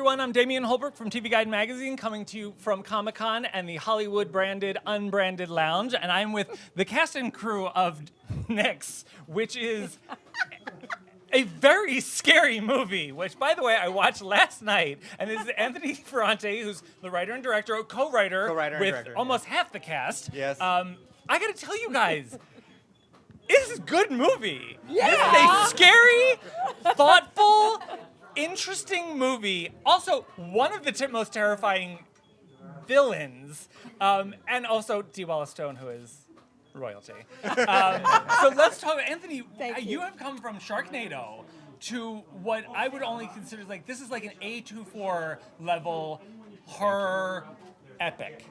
everyone. I'm DAMIAN HOLBROOK from TV Guide Magazine, coming to you from Comic-Con and the Hollywood-branded, unbranded lounge. And I'm with the cast and crew of NIX, which is a very scary movie, which, by the way, I watched last night. And this is Anthony Ferrante, who's the writer and director, co-writer with almost half the cast. Yes. I got to tell you guys, this is a good movie. Yeah. This is a scary, thoughtful, interesting movie. Also, one of the most terrifying villains, and also Dee Wallace, who is royalty. So let's talk. Anthony, you have come from Sharknado to what I would only consider like this is like an A24 level horror epic.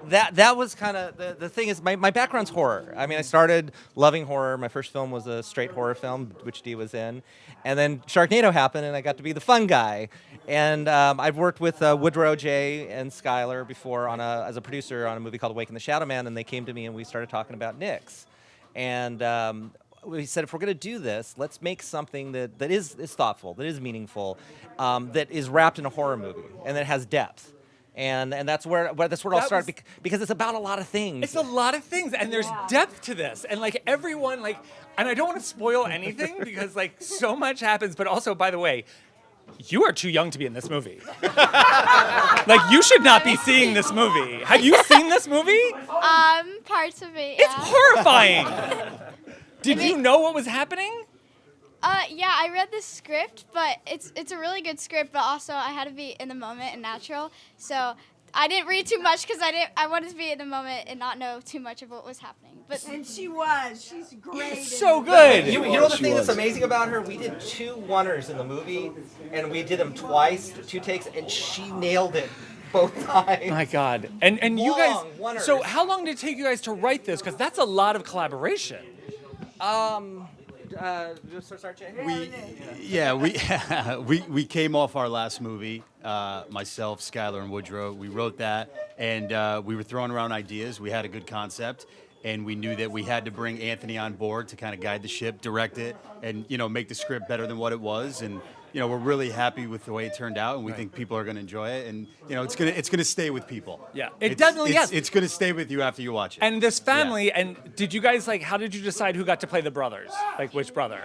That was kind of the thing is my background's horror. I mean, I started loving horror. My first film was a straight horror film, which Dee was in, and then Sharknado happened, and I got to be the fun guy. And I've worked with Woodrow J and Skyler before as a producer on a movie called Awaken the Shadow Man, and they came to me and we started talking about NIX. And we said, if we're going to do this, let's make something that is thoughtful, that is meaningful, that is wrapped in a horror movie, and that has depth. And that's where it all started because it's about a lot of things. It's a lot of things, and there's depth to this, and like everyone and I don't want to spoil anything because like so much happens. But also, by the way, you are too young to be in this movie. Like you should not be seeing this movie. Have you seen this movie? Parts of it. Yeah. It's horrifying. Did you know what was happening? Yeah, I read the script, but it's a really good script, but also I had to be in the moment and natural. So I didn't read too much because I wanted to be in the moment and not know too much of what was happening. And she's great. So good. You know the thing that's amazing about her? We did 2 oneers in the movie, and we did them twice, 2 takes, and she nailed it both times. My God. And you guys. Oneers. So how long did it take you guys to write this? Because that's a lot of collaboration. Start, Jay? We came off our last movie, myself, Skyler, and Woodrow. We wrote that, and we were throwing around ideas. We had a good concept, and we knew that we had to bring Anthony on board to kind of guide the ship, direct it, and make the script better than what it was. And we're really happy with the way it turned out, and we think people are going to enjoy it. And it's gonna stay with people. Yeah, it definitely is. It's going to stay with you after you watch it. And this family, and did you guys how did you decide who got to play the brothers? Like which brother?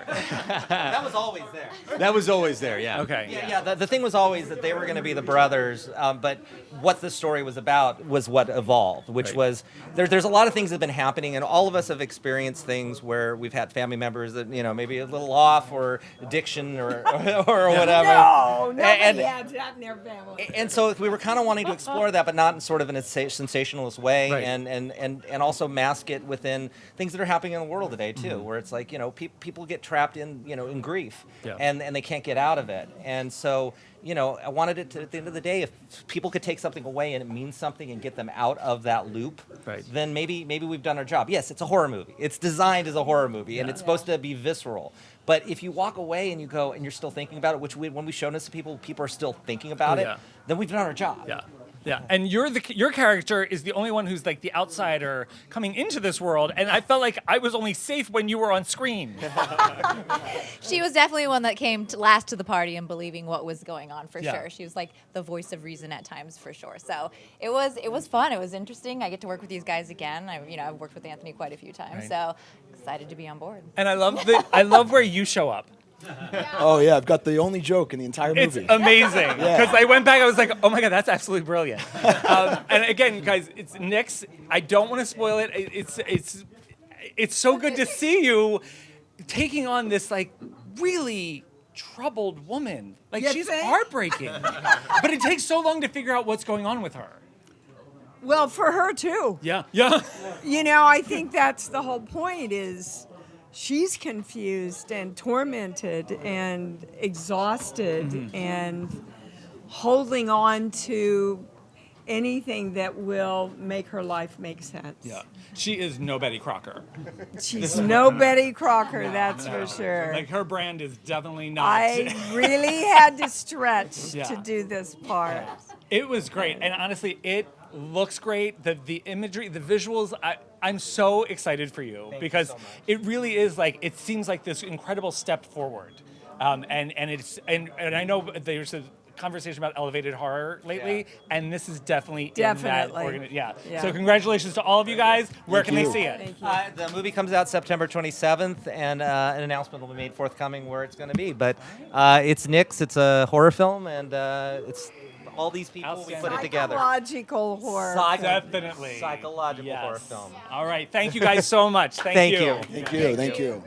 That was always there. That was always there, yeah. Okay. Yeah. The thing was always that they were going to be the brothers, but what the story was about was what evolved, which was there's a lot of things that have been happening, and all of us have experienced things where we've had family members that maybe a little off or addiction or whatever. No, nobody had that in their family. And so we were kind of wanting to explore that, but not in sort of a sensationalist way, and also mask it within things that are happening in the world today too, where it's like people get trapped in grief, and they can't get out of it. And so I wanted it to, at the end of the day, if people could take something away and it means something and get them out of that loop, then maybe we've done our job. Yes, it's a horror movie. It's designed as a horror movie, and it's supposed to be visceral. But if you walk away and you go and you're still thinking about it, which when we've shown this to people are still thinking about it, then we've done our job. Yeah, and your character is the only one who's like the outsider coming into this world, and I felt like I was only safe when you were on screen. She was definitely one that came last to the party and believing what was going on for sure. She was like the voice of reason at times for sure. So it was fun. It was interesting. I get to work with these guys again. I've worked with Anthony quite a few times, so excited to be on board. And I love where you show up. Oh yeah, I've got the only joke in the entire movie. It's amazing because I went back. I was like, oh my God, that's absolutely brilliant. And again, guys, it's NIX. I don't want to spoil it. It's so good to see you taking on this like really troubled woman. Like she's heartbreaking, but it takes so long to figure out what's going on with her. Well, for her too. Yeah. I think that's the whole point is she's confused and tormented and exhausted and holding on to anything that will make her life make sense. Yeah. She is no Betty Crocker. She's no Betty Crocker, that's for sure. Like her brand is definitely not. I really had to stretch to do this part. It was great, and honestly, it looks great. The imagery, the visuals. I'm so excited for you because it really is like it seems like this incredible step forward, and I know there's conversation about elevated horror lately, and this is definitely Definitely. in that Yeah. So congratulations to all of you guys. Where can they you. see it? Thank you. The movie comes out September 27th, and an announcement will be made forthcoming where it's going to be. But it's NIX. It's a horror film, and it's all these people. We put it together. Psychological horror. Definitely. Psychological Yes. horror film. All right. Thank you guys so much. Thank Thank you. you. Thank you. Thank you.